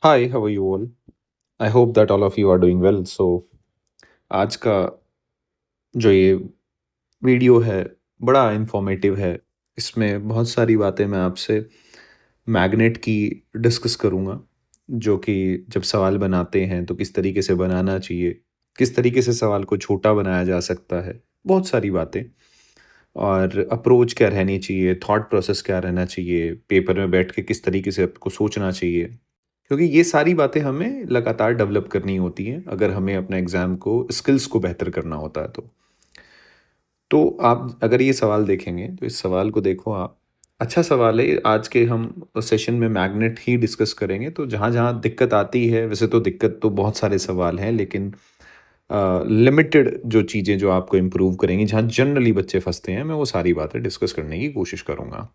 Hi, how are you all? I hope that all of you are doing well. So, आज का जो ये video है बड़ा इन्फॉर्मेटिव है। इसमें बहुत सारी बातें मैं आपसे मैग्नेट की डिस्कस करूँगा, जो कि जब सवाल बनाते हैं तो किस तरीके से बनाना चाहिए, किस तरीके से सवाल को छोटा बनाया जा सकता है, बहुत सारी बातें और अप्रोच क्या रहनी चाहिए, थॉट प्रोसेस क्या रहना चाहिए, पेपर में बैठ के किस तरीके से आपको सोचना चाहिए। क्योंकि ये सारी बातें हमें लगातार डेवलप करनी होती हैं, अगर हमें अपने एग्ज़ाम को स्किल्स को बेहतर करना होता है तो। तो आप अगर ये सवाल देखेंगे, तो इस सवाल को देखो आप, अच्छा सवाल है। आज के हम सेशन में मैग्नेट ही डिस्कस करेंगे, तो जहाँ-जहाँ दिक्कत आती है, वैसे तो दिक्कत तो बहुत सारे सवाल हैं, लेकिन लिमिटेड जो चीज़ें जो आपको इम्प्रूव करेंगी, जहाँ जनरली बच्चे फँसते हैं, मैं वो सारी बातें डिस्कस करने की कोशिश करूँगा।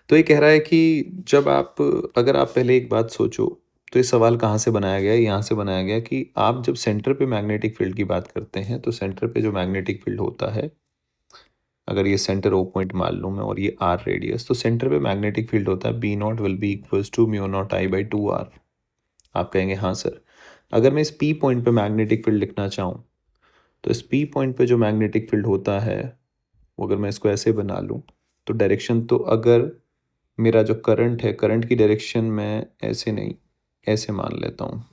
तो ये कह रहा है कि जब आप अगर आप पहले एक बात सोचो, तो ये सवाल कहाँ से बनाया गया है? यहाँ से बनाया गया कि आप जब सेंटर पे मैग्नेटिक फील्ड की बात करते हैं, तो सेंटर पे जो मैग्नेटिक फील्ड होता है, अगर ये सेंटर ओ पॉइंट मान लूँ मैं और ये आर रेडियस, तो सेंटर पे मैग्नेटिक फील्ड होता है B not will be equals to mu not I by two R. आप कहेंगे हाँ सर। अगर मैं इस पी पॉइंट पे मैग्नेटिक फील्ड लिखना चाहूँ, तो इस पी पॉइंट पे जो मैग्नेटिक फील्ड होता है, वो अगर मैं इसको ऐसे बना लूँ, तो डायरेक्शन तो अगर मेरा जो करंट है, करंट की डायरेक्शन मैं ऐसे नहीं, ऐसे मान लेता हूँ,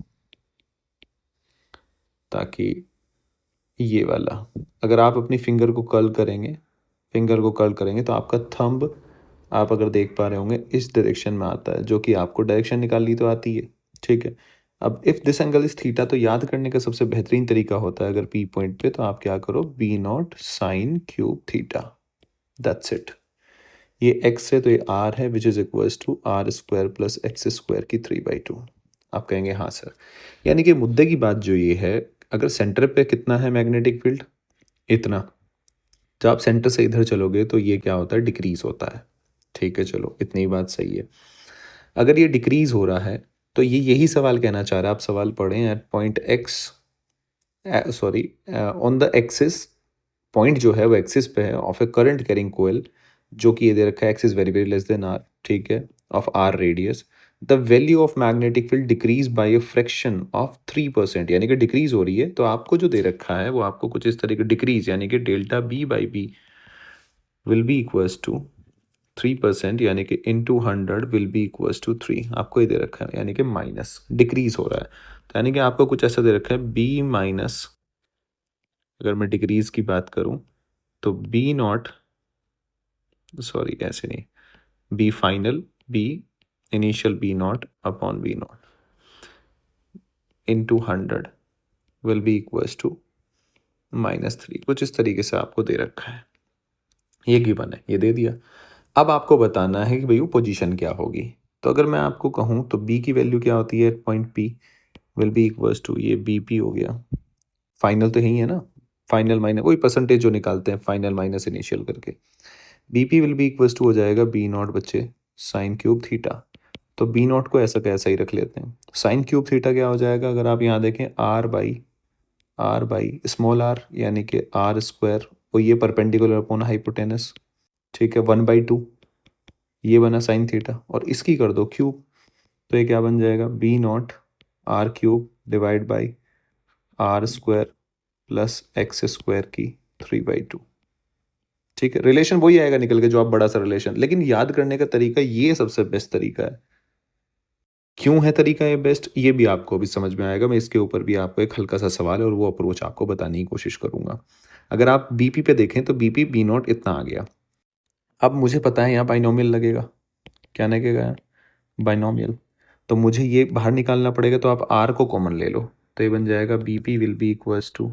ताकि ये वाला, अगर आप अपनी फिंगर को कर्ल करेंगे तो आपका थंब, आप अगर देख पा रहे होंगे, इस डायरेक्शन में आता है, जो कि आपको डायरेक्शन निकालनी तो आती है, ठीक है। अब if this angle is theta, तो याद करने का सबसे बेहतरीन तरीका होता है, अगर पी पॉइंट पे, तो आप क्या करो, B naught sine cube theta, that's it. ये x है तो ये r है, which is equals to R square plus X square की 3/2। आप कहेंगे हाँ सर। यानी कि मुद्दे की बात जो ये है, अगर सेंटर पे कितना है मैग्नेटिक फील्ड, इतना, जब आप सेंटर से इधर चलोगे तो ये क्या होता है, डिक्रीज होता है। ठीक है, चलो इतनी बात सही है। अगर ये डिक्रीज हो रहा है, तो ये यही सवाल कहना चाह रहा है, आप सवाल पढ़ें, at point X, sorry, on the axis, point जो है वो एक्सिस पे है of a current carrying coil, जो कि ये दे रखा है X is very very less than R, ठीक है, of R radius. The value of magnetic field decreases by a fraction of 3%, यानी कि डिक्रीज हो रही है, तो आपको जो दे रखा है वो आपको कुछ इस तरीके डिक्रीज, यानी कि delta B by B will be equals to 3%, यानी कि into 100 will be equals to 3, आपको ये दे रखा है, यानी कि माइनस डिक्रीज हो रहा है, तो यानी कि आपको कुछ ऐसा दे रखा है बी माइनस, अगर मैं डिक्रीज की बात करूं, तो बी नॉट, सॉरी ऐसे नहीं, B final, B initial B naught upon B naught into 100 will be equals to -3, कुछ इस तरीके से आपको दे रखा है। ये गिवन है, ये दे दिया। अब आपको बताना है कि भाई वो पोजीशन क्या होगी। तो अगर मैं आपको कहूँ तो बी की वैल्यू क्या होती है, point P will be equals to, ये बी पी हो गया, फाइनल तो यही है ना, फाइनल माइनस वही परसेंटेज जो निकालते हैं, फाइनल माइनस इनिशियल करके, B P will be equals to हो जाएगा बी नॉट बच्चे साइन क्यूब थीटा। तो बी नॉट को ऐसा कैसा ही रख लेते हैं, साइन क्यूब थीटा क्या हो जाएगा, अगर आप यहाँ देखें, आर बाई स्मॉल आर, यानी कि आर स्क्वायर, वो ये परपेंडिकुलर अपॉन हाइपोटेनस, ठीक है, 1/2, ये बना साइन थीटा, और इसकी कर दो क्यूब, तो ये क्या बन जाएगा, B naught R cube divide by R square plus X square की 3/2। ठीक है, रिलेशन वही आएगा निकल के, जो आप बड़ा सा रिलेशन, लेकिन याद करने का तरीका ये सबसे बेस्ट तरीका है। क्यों है तरीका ये बेस्ट, ये भी आपको अभी समझ में आएगा। मैं इसके ऊपर भी आपको एक हल्का सा सवाल है और वो अप्रोच आपको बताने की कोशिश करूंगा। अगर आप बीपी पे देखें तो बीपी बी नॉट इतना आ गया। अब मुझे पता है यहाँ बाइनोमियल लगेगा, क्या लगेगा, बाइनोमियल, तो मुझे ये बाहर निकालना पड़ेगा, तो आप आर को कॉमन ले लो, तो ये बन जाएगा B P will be equals to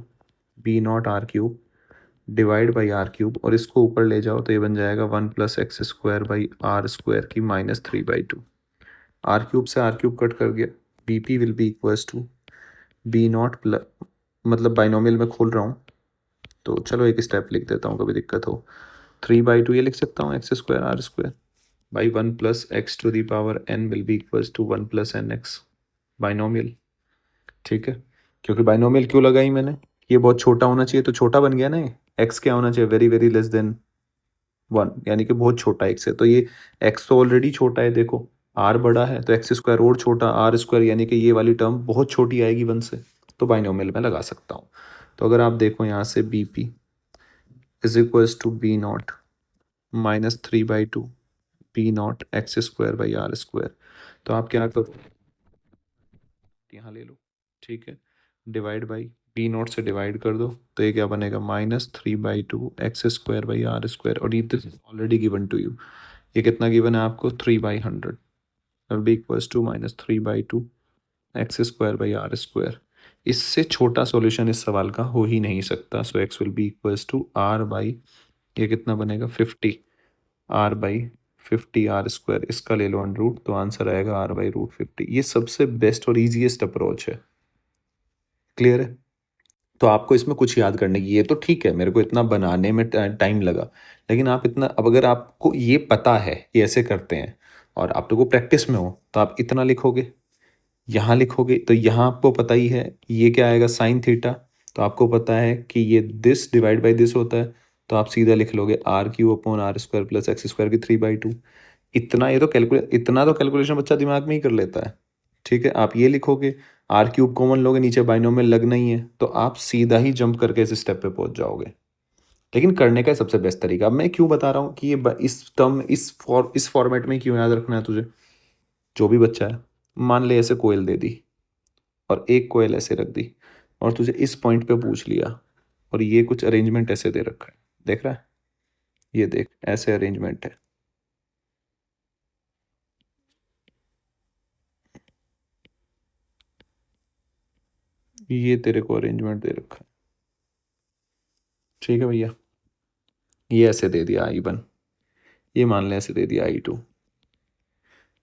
B naught R cube divide by R cube, और इसको ऊपर ले जाओ तो ये बन जाएगा 1 plus X square by R square की -3/2। आर क्यूब से आर क्यूब कट कर गया, B P will be equals to B naught plus, मतलब बाइनोमियल में खोल रहा हूँ, तो चलो एक स्टेप लिख देता हूँ, कभी दिक्कत हो, 3/2 ये लिख सकता हूँ X square R square by 1 plus X to the power N will be equals to 1 plus N X, binomial, ठीक है। क्योंकि बाइनोमियल क्यों लगाई मैंने, ये बहुत छोटा होना चाहिए, तो छोटा बन गया ना, ये एक्स क्या होना चाहिए, वेरी वेरी लेस देन 1, यानी कि बहुत छोटा एक्स है, तो ये एक्स तो ऑलरेडी छोटा है, देखो, आर बड़ा है तो एक्स स्क्वायर और छोटा, आर स्क्वायर यानी कि ये वाली टर्म बहुत छोटी आएगी 1 से, तो बाइनोमियल में लगा सकता हूँ। तो अगर आप देखो यहाँ से B P is equals to B naught -3/2 B naught X square by R square, तो आप क्या करो, यहाँ ले लो, ठीक है, डिवाइड बाई बी नॉट से डिवाइड कर दो, तो ये क्या बनेगा -3/2 X square by R square, और ये ऑलरेडी गिवन टू यू, ये कितना गिवन है आपको 3/100 will be equals to -3/2 X square by R square. इससे छोटा सॉल्यूशन इस सवाल का हो ही नहीं सकता। So X will be equals to R by, ये कितना बनेगा 50 आर बाई 50 आर स्क्वायर, इसका ले लो अंडर रूट, तो आंसर आएगा आर बाई रूट 50। ये सबसे बेस्ट और ईजीएस्ट अप्रोच है। क्लियर है? तो आपको इसमें कुछ याद करने की, ये तो ठीक है मेरे को इतना बनाने में टाइम लगा, लेकिन आप इतना, अब अगर आपको ये पता है कि ऐसे करते हैं और आप लोगों को प्रैक्टिस में हो, तो आप इतना लिखोगे, यहाँ लिखोगे, तो यहाँ आपको पता ही है ये क्या आएगा साइन थीटा, तो आपको पता है कि ये दिस डिवाइड बाई दिस होता है, तो आप सीधा लिख लोगे R Q upon R square plus X square की 3/2। इतना तो कैलकुलेशन बच्चा दिमाग में ही कर लेता है। ठीक है, आप ये लिखोगे, आर क्यूब कॉमन लोगे, नीचे बाइनोमियल लगना ही है, तो आप सीधा ही जंप करके इस स्टेप पे पहुंच जाओगे। लेकिन करने का सबसे बेस्ट तरीका, अब मैं क्यों बता रहा हूँ कि ये इस टर्म इस फॉर्मेट में क्यों याद रखना है तुझे। जो भी बच्चा है, मान ले ऐसे कोयल दे दी और एक कोयल ऐसे रख दी, और तुझे इस पॉइंट पे पूछ लिया, और ये कुछ अरेंजमेंट ऐसे दे रखा है, देख रहा है, ये देख ऐसे अरेंजमेंट है, ये तेरे को अरेंजमेंट दे रखा है। ठीक है भैया, ये ऐसे दे दिया I1, ये मान ले ऐसे दे दिया I2,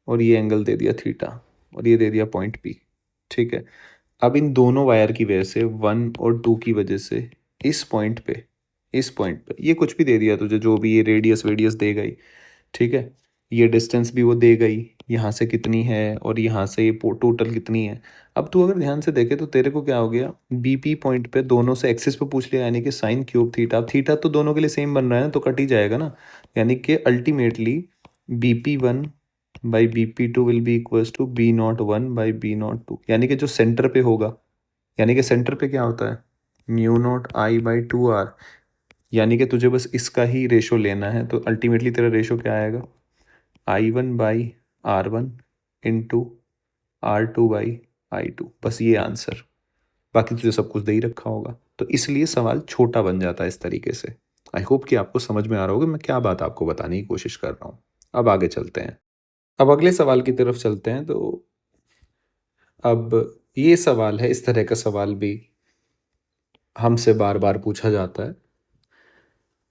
और ये एंगल दे दिया थीटा, और ये दे दिया पॉइंट P। ठीक है, अब इन दोनों वायर की वजह से 1 और 2 की वजह से इस पॉइंट पे ये कुछ भी दे दिया तुझे, जो भी ये रेडियस वेडियस दे गई, ठीक है, ये डिस्टेंस भी वो दे गई, यहाँ से कितनी है और यहाँ से ये टोटल कितनी है। अब तू अगर ध्यान से देखे तो तेरे को क्या हो गया, बीपी पॉइंट पे दोनों से एक्सिस पे पूछ लिया, यानी कि साइन क्यूब थीटा। अब थीटा तो दोनों के लिए सेम बन रहा है ना, तो कट ही जाएगा ना, यानी कि ultimately BP1 by BP2 will be equals to B01 by B02, यानी कि जो सेंटर पे होगा, यानी कि सेंटर पे क्या होता है μ0I/2R, यानी कि तुझे बस इसका ही रेशो लेना है, तो अल्टीमेटली तेरा रेशो क्या आएगा I1/R1 इंटू R2/I2, बस ये आंसर, बाकी तुझे सब कुछ दे ही रखा होगा, तो इसलिए सवाल छोटा बन जाता है इस तरीके से। आई होप कि आपको समझ में आ रहा होगा मैं क्या बात आपको बताने की कोशिश कर रहा हूँ। अब आगे चलते हैं, अब अगले सवाल की तरफ चलते हैं। तो अब ये सवाल है, इस तरह का सवाल भी हमसे बार बार पूछा जाता है।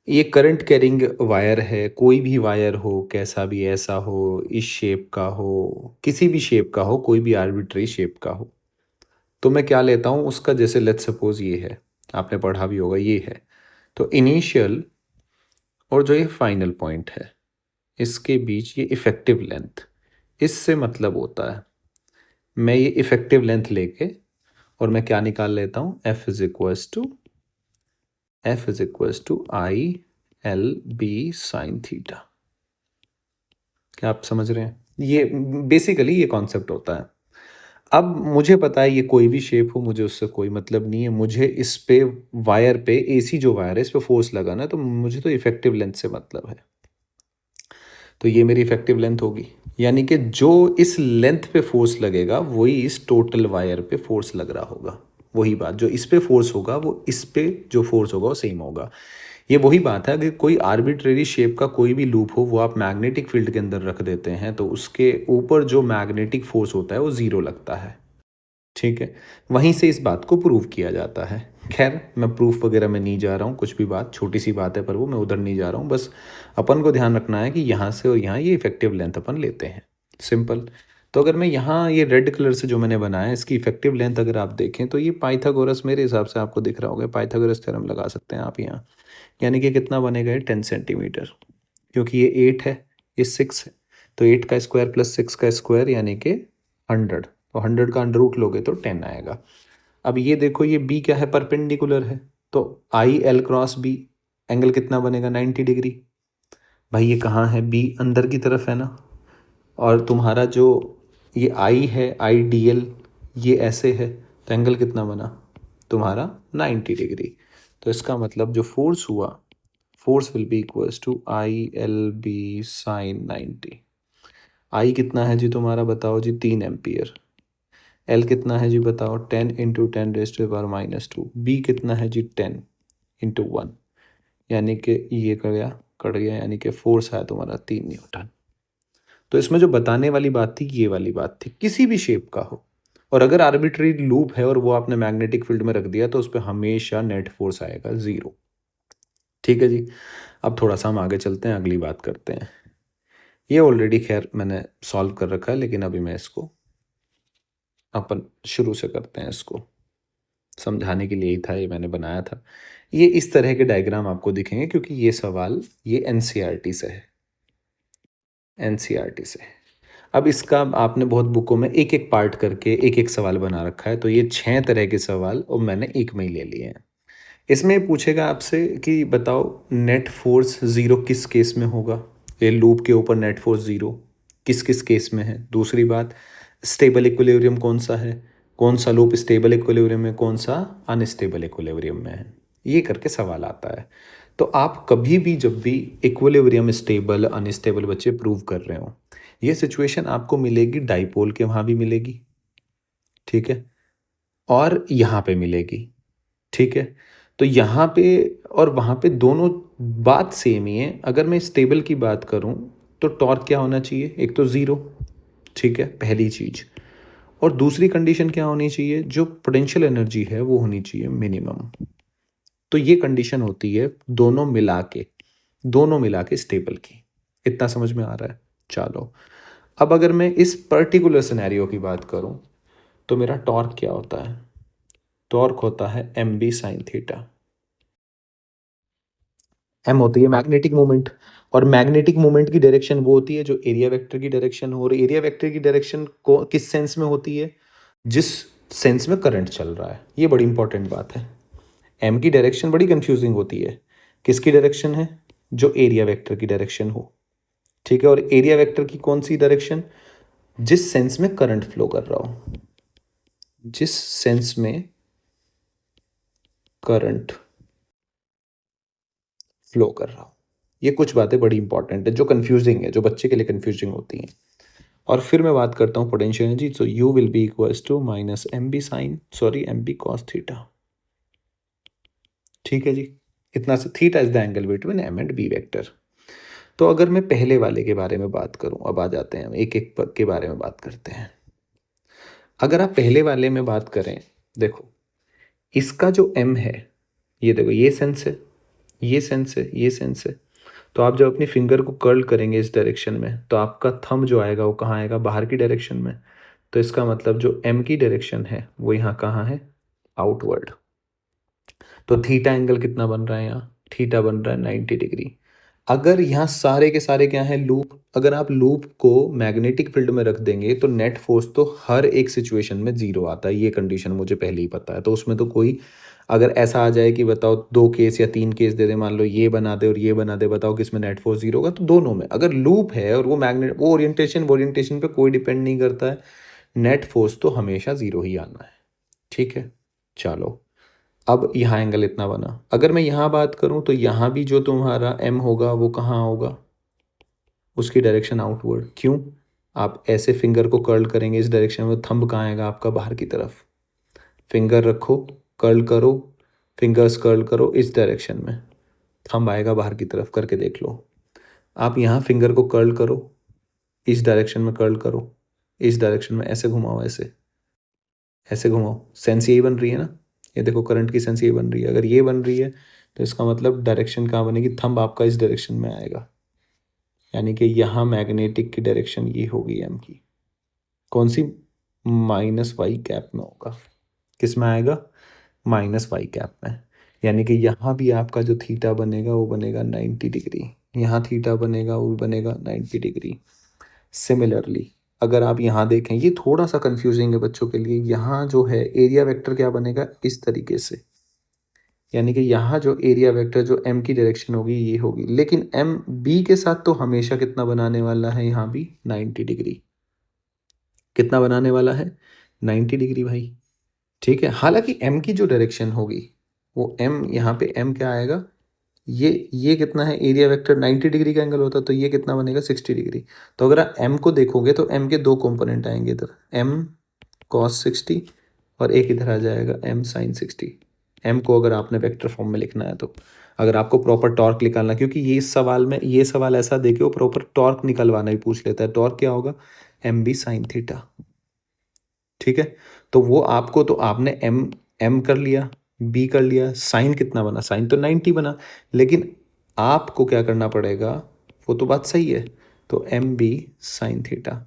ये करंट कैरिंग वायर है, कोई भी वायर हो, कैसा भी, ऐसा हो, इस शेप का हो, किसी भी शेप का हो, कोई भी आर्बिट्री शेप का हो, तो मैं क्या लेता हूँ उसका, जैसे लेट्स सपोज ये है, आपने पढ़ा भी होगा, ये है, तो इनिशियल और जो ये फाइनल पॉइंट है, इसके बीच ये इफेक्टिव लेंथ, इससे मतलब होता है मैं ये इफेक्टिव लेंथ लेके और मैं क्या निकाल लेता हूँ, F is equals to ILB sine theta. क्या आप समझ रहे हैं? ये बेसिकली ये कॉन्सेप्ट होता है। अब मुझे पता है ये कोई भी शेप हो, मुझे उससे कोई मतलब नहीं है, मुझे इस पे वायर पे, AC जो वायर है इस पे फोर्स लगाना है, तो मुझे तो इफेक्टिव लेंथ से मतलब है, तो ये मेरी इफेक्टिव लेंथ होगी, यानी कि जो इस लेंथ पे फोर्स लगेगा वही इस टोटल वायर पे फोर्स लग रहा होगा। वही बात, जो इस पे फोर्स होगा वो इस पे जो फोर्स होगा वो सेम होगा। ये वही बात है कि कोई आर्बिट्रेरी शेप का कोई भी लूप हो, वो आप मैग्नेटिक फील्ड के अंदर रख देते हैं, तो उसके ऊपर जो मैग्नेटिक फोर्स होता है वो ज़ीरो लगता है। ठीक है, वहीं से इस बात को प्रूव किया जाता है। खैर मैं प्रूफ वगैरह में नहीं जा रहा हूँ, कुछ भी बात छोटी सी बात है, पर वो मैं उधर नहीं जा रहा हूँ, बस अपन को ध्यान रखना है कि यहाँ से और यहाँ ये इफेक्टिव लेंथ अपन लेते हैं, सिंपल। तो अगर मैं यहाँ ये रेड कलर से जो मैंने बनाया है, इसकी इफेक्टिव लेंथ अगर आप देखें, तो ये पाइथागोरस, मेरे हिसाब से आपको दिख रहा होगा, पाइथागोरस थ्योरम लगा सकते हैं आप यहाँ, यानी कि कितना बनेगा ये 10 सेंटीमीटर, क्योंकि ये 8 है, ये 6 है, तो 8 का स्क्वायर प्लस 6 का स्क्वायर यानी कि 100, तो 100 का अंडर रूट लोगे तो 10 आएगा। अब ये देखो, ये बी क्या है, परपेंडिकुलर है, तो IL क्रॉस बी एंगल कितना बनेगा 90 डिग्री। भाई ये कहाँ है, बी अंदर की तरफ है ना, और तुम्हारा जो ये आई है, आई डी एल, ये ऐसे है, तो एंगल कितना बना तुम्हारा 90 डिग्री। तो इसका मतलब जो फोर्स हुआ, force will be equals to I L B sine 90। I कितना है जी तुम्हारा, बताओ जी, 3 एम्पियर। एल कितना है जी बताओ, 10 × 10⁻²। बी कितना है जी, 10 × 1, यानी कि ये कट गया, यानी कि फोर्स आया तुम्हारा 3 न्यूटन। तो इसमें जो बताने वाली बात थी, ये वाली बात थी, किसी भी शेप का हो, और अगर आर्बिट्री लूप है और वो आपने मैग्नेटिक फील्ड में रख दिया तो उस पर हमेशा नेट फोर्स आएगा 0। ठीक है जी। अब थोड़ा सा हम आगे चलते हैं, अगली बात करते हैं। ये ऑलरेडी खैर मैंने सॉल्व कर रखा है, लेकिन अभी मैं इसको अपन शुरू से करते हैं, इसको समझाने के लिए ही था ये मैंने बनाया था। ये इस तरह के डायग्राम आपको दिखेंगे, क्योंकि ये सवाल ये एनसीईआरटी से है, एनसीईआरटी से। अब इसका आपने बहुत बुकों में एक एक पार्ट करके एक एक सवाल बना रखा है, तो ये 6 तरह के सवाल और मैंने एक में ही ले लिए हैं। इसमें पूछेगा आपसे कि बताओ नेट फोर्स 0 किस केस में होगा, ये लूप के ऊपर नेट फोर्स 0 किस किस केस में है। दूसरी बात, स्टेबल इक्विलिब्रियम कौन सा है, कौन सा लूप स्टेबल इक्विलिब्रियम में, कौन सा अनस्टेबल इक्विलिब्रियम में है, ये करके सवाल आता है। तो आप कभी भी जब भी इक्विलिब्रियम स्टेबल अनस्टेबल बच्चे प्रूव कर रहे हो, ये सिचुएशन आपको मिलेगी डाइपोल के वहाँ भी मिलेगी, ठीक है, और यहाँ पे मिलेगी, ठीक है। तो यहाँ पे और वहाँ पे दोनों बात सेम ही है। अगर मैं स्टेबल की बात करूँ तो टॉर्क क्या होना चाहिए, एक तो 0, ठीक है, पहली चीज़। और दूसरी कंडीशन क्या होनी चाहिए, जो पोटेंशियल एनर्जी है वो होनी चाहिए मिनिमम। तो ये कंडीशन होती है दोनों मिला के स्टेबल की। इतना समझ में आ रहा है। चलो, अब अगर मैं इस पर्टिकुलर सिनेरियो की बात करूं तो मेरा टॉर्क क्या होता है, टॉर्क होता है M B sine theta. M होती है मैग्नेटिक मोमेंट, और मैग्नेटिक मोमेंट की डायरेक्शन वो होती है जो एरिया वेक्टर की डायरेक्शन हो, और एरिया वेक्टर की डायरेक्शन को किस सेंस में होती है, जिस सेंस में करंट चल रहा है। ये बड़ी इंपॉर्टेंट बात है। एम की डायरेक्शन बड़ी कंफ्यूजिंग होती है, किसकी डायरेक्शन है, जो एरिया वेक्टर की डायरेक्शन हो, ठीक है। और एरिया वेक्टर की कौन सी डायरेक्शन, जिस सेंस में करंट फ्लो कर रहा हो, जिस सेंस में करंट फ्लो कर रहा हो। ये कुछ बातें बड़ी इंपॉर्टेंट है, जो कंफ्यूजिंग है, जो बच्चे के लिए कंफ्यूजिंग होती हैं। और फिर मैं बात करता हूँ potential energy. So U will be equals to minus M B sine M B cos theta, ठीक है जी। इतना से theta is the angle between M and B vector. तो अगर मैं पहले वाले के बारे में बात करूं, अब आ जाते हैं एक एक के बारे में बात करते हैं। अगर आप पहले वाले में बात करें, देखो इसका जो m है, ये देखो ये सेंस है, ये सेंस है, ये सेंस है। तो आप जब अपनी फिंगर को कर्ल करेंगे इस डायरेक्शन में, तो आपका थंब जो आएगा वो कहाँ आएगा, बाहर की डायरेक्शन में। तो इसका मतलब जो m की डायरेक्शन है वो यहाँ कहाँ है, आउटवर्ड। तो थीटा एंगल कितना बन रहा है यहाँ, थीटा बन रहा है 90 डिग्री। अगर यहाँ सारे के सारे क्या है, लूप, अगर आप लूप को मैग्नेटिक फील्ड में रख देंगे तो नेट फोर्स तो हर एक सिचुएशन में 0 आता है। ये कंडीशन मुझे पहले ही पता है, तो उसमें तो कोई, अगर ऐसा आ जाए कि बताओ 2 केस या 3 केस दे दे, मान लो ये बना दे और ये बना दे, बताओ किसमें नेट फोर्स 0 होगा। तो दोनों में अगर लूप है और वो मैग्नेट, वो ओरिएंटेशन पे कोई डिपेंड नहीं करता है, नेट फोर्स तो हमेशा 0 ही आना है, ठीक है। चलो, अब यहाँ एंगल इतना बना। अगर मैं यहाँ बात करूँ तो यहाँ भी जो तुम्हारा m होगा वो कहाँ होगा, उसकी डायरेक्शन आउटवर्ड। क्यों, आप ऐसे फिंगर को कर्ल करेंगे इस डायरेक्शन में, थंब कहाँ आएगा आपका, बाहर की तरफ। फिंगर रखो, कर्ल करो, फिंगर्स कर्ल करो इस डायरेक्शन में, थंब आएगा बाहर की तरफ, करके देख लो। आप यहाँ फिंगर को कर्ल करो, इस डायरेक्शन में कर्ल करो, इस डायरेक्शन में ऐसे घुमाओ, ऐसे ऐसे घुमाओ, सेंस यही बन रही है ना। ये देखो करंट की सेंस ये बन रही है। अगर ये बन रही है तो इसका मतलब डायरेक्शन कहाँ बनेगी, थंब आपका इस डायरेक्शन में आएगा, यानी कि यहाँ मैग्नेटिक की डायरेक्शन ये होगी एम की, कौन सी, माइनस वाई कैप में होगा। किस में आएगा, माइनस वाई कैप में। यानी कि यहाँ भी आपका जो थीटा बनेगा वो बनेगा 90 डिग्री, यहाँ थीटा बनेगा वो बनेगा 90 डिग्री। सिमिलरली अगर आप यहाँ देखें, ये थोड़ा सा कंफ्यूजिंग है बच्चों के लिए, यहाँ जो है एरिया वेक्टर क्या बनेगा, इस तरीके से, यानी कि यहाँ जो एरिया वेक्टर जो एम की डायरेक्शन होगी ये होगी, लेकिन एम बी के साथ तो हमेशा कितना बनाने वाला है यहाँ भी 90 डिग्री। कितना बनाने वाला है 90 डिग्री भाई। ठीक है, हालांकि एम की जो डायरेक्शन होगी वो एम, यहाँ पे एम क्या आएगा, ये कितना है, एरिया वेक्टर 90 डिग्री का एंगल होता है तो ये कितना बनेगा 60 डिग्री। तो अगर आप एम को देखोगे तो एम के दो कंपोनेंट आएंगे इधर, एम कॉस 60 और एक इधर आ जाएगा एम साइन 60। एम को अगर आपने वेक्टर फॉर्म में लिखना है तो, अगर आपको प्रॉपर टॉर्क निकालना, क्योंकि ये इस सवाल में, ये सवाल ऐसा देके वो प्रॉपर टॉर्क निकलवाना ही पूछ लेता है। टॉर्क क्या होगा, एम बी साइन थीटा। ठीक है, तो वो आपको, तो आपने एम एम कर लिया, बी कर लिया, साइन कितना बना, साइन तो 90 बना, लेकिन आपको क्या करना पड़ेगा, वो तो बात सही है, तो एम बी साइन थीटा।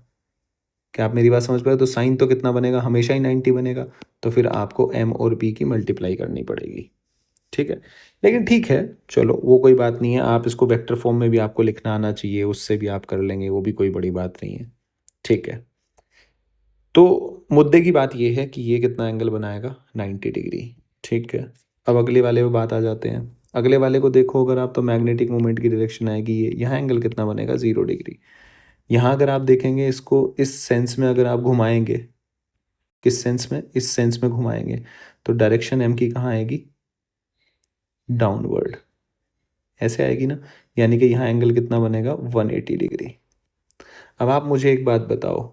क्या आप मेरी बात समझ पाए, तो साइन तो कितना बनेगा, हमेशा ही 90 बनेगा, तो फिर आपको एम और बी की मल्टीप्लाई करनी पड़ेगी। ठीक है, लेकिन ठीक है, चलो वो कोई बात नहीं है, आप इसको वेक्टर फॉर्म में भी आपको लिखना आना चाहिए, उससे भी आप कर लेंगे, वो भी कोई बड़ी बात नहीं है। ठीक है, तो मुद्दे की बात ये है कि ये कितना एंगल बनाएगा 90 डिग्री। ठीक है, अब अगले वाले पे बात आ जाते हैं। अगले वाले को देखो अगर आप, तो मैग्नेटिक मोमेंट की डायरेक्शन आएगी ये, यहाँ एंगल कितना बनेगा 0 डिग्री। यहाँ अगर आप देखेंगे इसको इस सेंस में अगर आप घुमाएंगे, किस सेंस में, इस सेंस में घुमाएंगे, तो डायरेक्शन एम की कहाँ आएगी, डाउनवर्ड, ऐसे आएगी ना, यानी कि यहाँ एंगल कितना बनेगा 180 डिग्री। अब आप मुझे एक बात बताओ,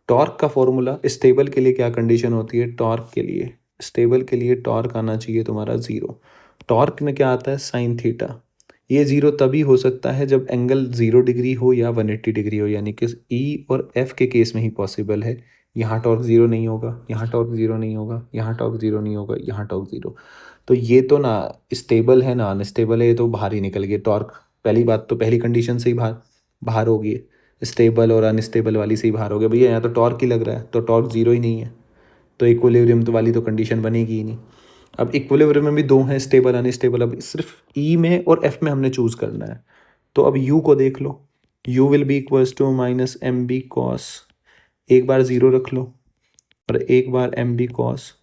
टॉर्क का फॉर्मूला स्टेबल के लिए क्या कंडीशन होती है, टॉर्क के लिए, स्टेबल के लिए टॉर्क आना चाहिए तुम्हारा 0। टॉर्क में क्या आता है साइन थीटा। ये 0 तभी हो सकता है जब एंगल 0 डिग्री हो या 180 डिग्री हो, यानी कि ई और एफ के केस में ही पॉसिबल है। यहाँ टॉर्क 0 नहीं होगा, यहाँ टॉर्क 0 नहीं होगा, यहाँ टॉर्क 0 नहीं होगा, यहाँ टॉर्क 0। तो ये तो ना स्टेबल है ना अनस्टेबल है, ये तो बाहर ही निकल गया टॉर्क। पहली बात तो पहली कंडीशन से ही बाहर बाहर हो गई, स्टेबल और अनस्टेबल वाली से ही बाहर हो गया भैया। यहाँ तो टॉर्क ही लग रहा है, तो टॉर्क 0 ही नहीं है, तो इक्विलिब्रियम तो वाली तो कंडीशन बनेगी ही नहीं। अब इक्विलिब्रियम में भी दो हैं, स्टेबल अनस्टेबल, अब सिर्फ ई में और एफ में हमने चूज़ करना है। तो अब यू को देख लो, U will be equals to minus M B cos, एक बार 0 रख लो और एक बार एम बी कॉस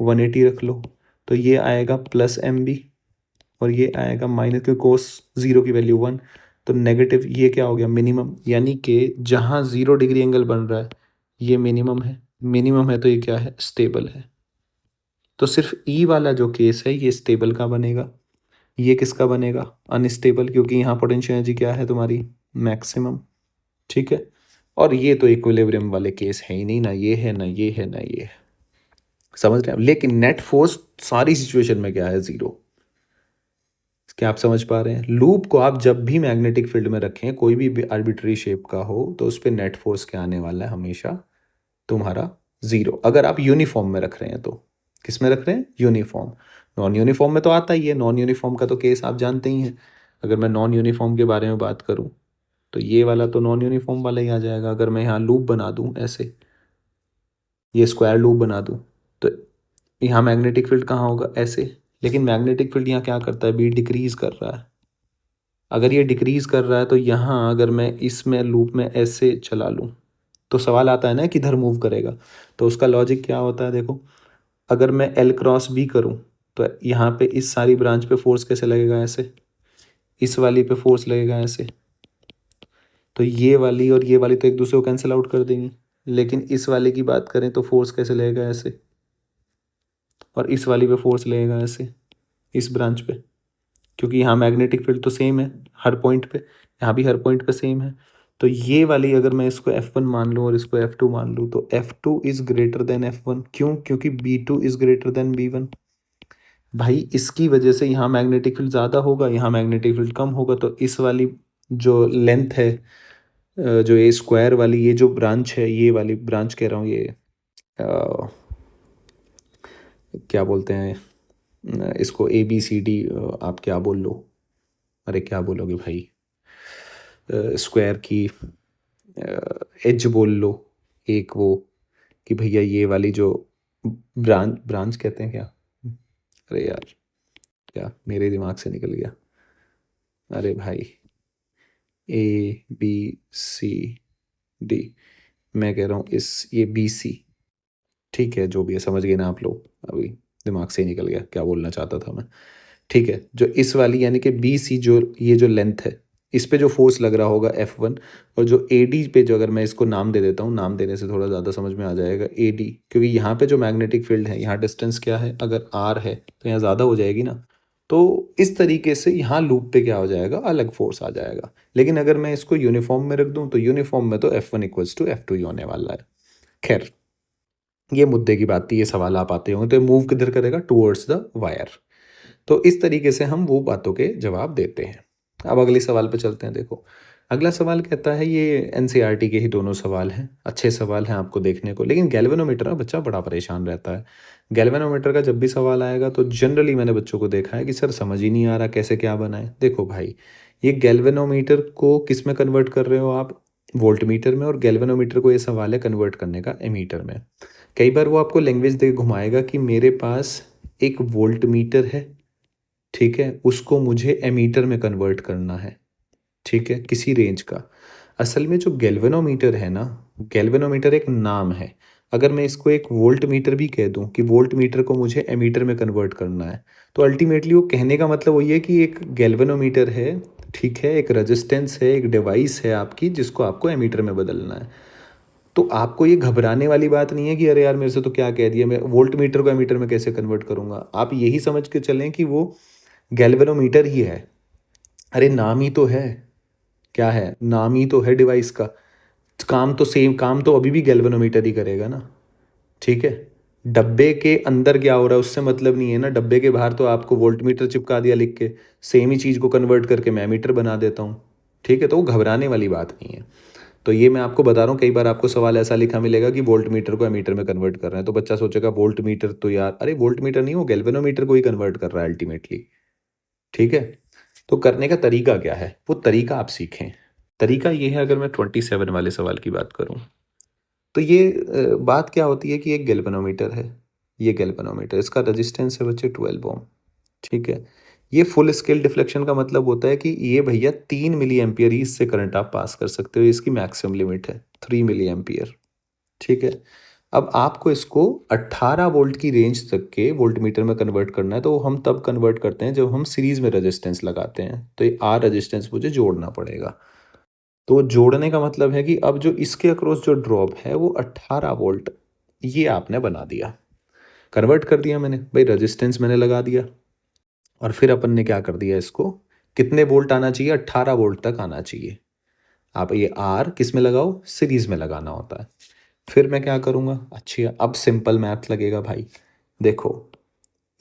180 रख लो, तो ये आएगा प्लस एम बी और ये आएगा माइनस, क्योंकि कोस 0 की वैल्यू 1, तो नेगेटिव, ये क्या हो गया मिनिमम, यानी कि जहाँ 0 डिग्री एंगल बन रहा है ये मिनिमम है, मिनिमम है तो ये क्या है स्टेबल है। तो सिर्फ ई वाला जो केस है ये स्टेबल का बनेगा, ये किसका बनेगा अनस्टेबल, क्योंकि यहाँ पोटेंशियल एनर्जी क्या है तुम्हारी मैक्सिमम। ठीक है, और ये तो इक्विलिब्रियम वाले केस है ही नहीं, ना ये है ना ये है ना ये है, समझ रहे हैं। लेकिन नेट फोर्स सारी सिचुएशन में क्या है 0। क्या आप समझ पा रहे हैं, लूप को आप जब भी मैग्नेटिक फील्ड में रखें, कोई भी आर्बिट्री शेप का हो, तो उस पर नेट फोर्स क्या आने वाला है हमेशा तुम्हारा 0, अगर आप यूनिफॉर्म में रख रहे हैं तो। किस में रख रहे हैं, यूनिफॉर्म। नॉन यूनिफॉर्म में तो आता ही है, नॉन यूनिफॉर्म का तो केस आप जानते ही हैं। अगर मैं नॉन यूनिफॉर्म के बारे में बात करूं तो ये वाला तो नॉन यूनिफॉर्म वाला ही आ जाएगा। अगर मैं यहाँ लूप बना दूं ऐसे, ये स्क्वायर लूप बना दूं, तो यहाँ मैग्नेटिक फील्ड कहाँ होगा ऐसे, लेकिन मैग्नेटिक फील्ड यहाँ क्या करता है, बी डिक्रीज कर रहा है। अगर ये डिक्रीज कर रहा है तो यहाँ अगर मैं इसमें लूप में ऐसे चला लूँ तो सवाल आता है ना किधर मूव करेगा। तो उसका लॉजिक क्या होता है देखो, अगर मैं एल क्रॉस बी करूँ तो यहाँ पे इस सारी ब्रांच पे फोर्स कैसे लगेगा ऐसे, इस वाली पे फोर्स लगेगा ऐसे, तो ये वाली और ये वाली तो एक दूसरे को कैंसिल आउट कर देंगी। लेकिन इस वाले की बात करें तो फोर्स कैसे लगेगा ऐसे, और इस वाली पे फोर्स लगेगा ऐसे इस ब्रांच पे, क्योंकि यहाँ मैग्नेटिक फील्ड तो सेम है हर पॉइंट पे, यहाँ भी हर पॉइंट पे सेम है। तो ये वाली अगर मैं इसको F1 मान लूँ और इसको F2 मान लूँ, तो F2 is greater than F1, क्यों, क्योंकि B2 is greater than B1। भाई इसकी वजह से यहाँ मैग्नेटिक फील्ड ज़्यादा होगा, यहाँ मैग्नेटिक फील्ड कम होगा, तो इस वाली जो लेंथ है, जो ये स्क्वायर वाली ये जो ब्रांच है, ये वाली ब्रांच कह रहा हूँ, ये क्या बोलते हैं, इसको ABCD, आप क्या बोल लो, अरे क्या बोलोगे भाई, स्क्वायर की एज बोल लो एक, वो कि भैया ये वाली जो ब्रांच ब्रांच कहते हैं क्या, अरे यार क्या मेरे दिमाग से निकल गया, अरे भाई ABCD, मैं कह रहा हूँ इस ये BC, ठीक है जो भी है समझ गए ना आप लोग अभी। दिमाग से ही निकल गया क्या बोलना चाहता था मैं। ठीक है, जो इस वाली यानी कि बी सी जो ये जो लेंथ है, इस पे जो फोर्स लग रहा होगा F1, और जो ए डी पे जो अगर मैं इसको नाम दे देता हूँ, नाम देने से थोड़ा ज़्यादा समझ में आ जाएगा, ए डी, क्योंकि यहाँ पे जो मैग्नेटिक फील्ड है, यहाँ डिस्टेंस क्या है, अगर आर है तो यहाँ ज़्यादा हो जाएगी ना, तो इस तरीके से यहाँ लूप पे क्या हो जाएगा, अलग फोर्स आ जाएगा। लेकिन अगर मैं इसको यूनिफॉर्म में रख दूँ तो यूनिफॉर्म में तो F1 इक्वल्स टू F2 ही होने वाला है। खैर, ये मुद्दे की बात थी, ये सवाल आप आते होंगे, तो मूव किधर करेगा, टूवर्ड्स द वायर। तो इस तरीके से हम वो बातों के जवाब देते हैं। अब अगले सवाल पे चलते हैं। देखो, अगला सवाल कहता है, ये एनसीईआरटी के ही दोनों सवाल हैं, अच्छे सवाल हैं आपको देखने को, लेकिन गैल्वेनोमीटर ना बच्चा बड़ा परेशान रहता है। गैल्वेनोमीटर का जब भी सवाल आएगा तो जनरली मैंने बच्चों को देखा है कि सर समझ ही नहीं आ रहा कैसे क्या बनाए। देखो भाई, ये गैल्वेनोमीटर को किस में कन्वर्ट कर रहे हो आप, वोल्ट मीटर में, और गैल्वेनोमीटर को ये सवाल है कन्वर्ट करने का एमीटर में। कई बार वो आपको लैंग्वेज दे घुमाएगा कि मेरे पास एक वोल्ट मीटर है, ठीक है, उसको एमीटर में कन्वर्ट करना है, ठीक है, किसी रेंज का। असल में जो गैल्वेनोमीटर है ना, गैल्वेनोमीटर एक नाम है। अगर मैं इसको एक वोल्ट मीटर भी कह दूं कि वोल्ट मीटर को मुझे एमीटर में कन्वर्ट करना है, तो अल्टीमेटली वो कहने का मतलब वही है कि एक गैल्वेनोमीटर है, ठीक है, एक रेजिस्टेंस है, एक डिवाइस है आपकी, जिसको आपको एमीटर में बदलना है। तो आपको ये घबराने वाली बात नहीं है कि अरे यार मेरे से तो क्या कह दिया, मैं वोल्ट मीटर को एमीटर में कैसे कन्वर्ट करूंगा। आप यही समझ के चलें कि वो गैल्वेनोमीटर ही है। अरे नाम ही तो है, क्या है, नाम ही तो है डिवाइस का। काम तो सेम, काम तो अभी भी गैल्वेनोमीटर ही करेगा ना, ठीक है। डब्बे के अंदर क्या हो रहा है उससे मतलब नहीं है ना, डब्बे के बाहर तो आपको वोल्टमीटर चिपका दिया लिख के, सेम ही चीज़ को कन्वर्ट करके मैं मीटर बना देता हूँ, ठीक है। तो वो घबराने वाली बात नहीं है। तो ये मैं आपको बता रहा हूँ, कई बार आपको सवाल ऐसा लिखा मिलेगा कि वोल्ट मीटर को एमीटर में कन्वर्ट कर रहे हैं, तो बच्चा सोचेगा वोल्ट मीटर तो यार, अरे वोल्ट मीटर नहीं, वो गैल्वेनोमीटर को ही कन्वर्ट कर रहा है अल्टीमेटली, ठीक है। तो करने का तरीका क्या है, वो तरीका आप सीखें। तरीका ये है, अगर मैं 27 वाले सवाल की बात करूं, तो ये बात क्या होती है कि एक गैल्वेनोमीटर है, ये गैल्वेनोमीटर, इसका रेजिस्टेंस है बच्चे 12 ओम, ठीक है। ये फुल स्केल डिफ्लेक्शन का मतलब होता है कि ये भैया 3 मिली एम्पियर ही इससे करंट आप पास कर सकते हो, इसकी मैक्सिमम लिमिट है 3 मिली एम्पियर, ठीक है। अब आपको इसको 18 वोल्ट की रेंज तक के वोल्ट मीटर में कन्वर्ट करना है, तो हम तब कन्वर्ट करते हैं जब हम सीरीज में रेजिस्टेंस लगाते हैं, तो ये आर रेजिस्टेंस मुझे जोड़ना पड़ेगा। तो जोड़ने का मतलब है कि अब जो इसके अक्रॉस जो ड्रॉप है वो 18 वोल्ट, ये आपने बना दिया, कन्वर्ट कर दिया मैंने भाई, रेजिस्टेंस मैंने लगा दिया, और फिर अपन ने क्या कर दिया, इसको कितने वोल्ट आना चाहिए, 18 वोल्ट तक आना चाहिए। आप ये आर किस में लगाओ, सीरीज में लगाना होता है। फिर मैं क्या करूँगा, अच्छी, अब सिंपल मैथ लगेगा भाई। देखो,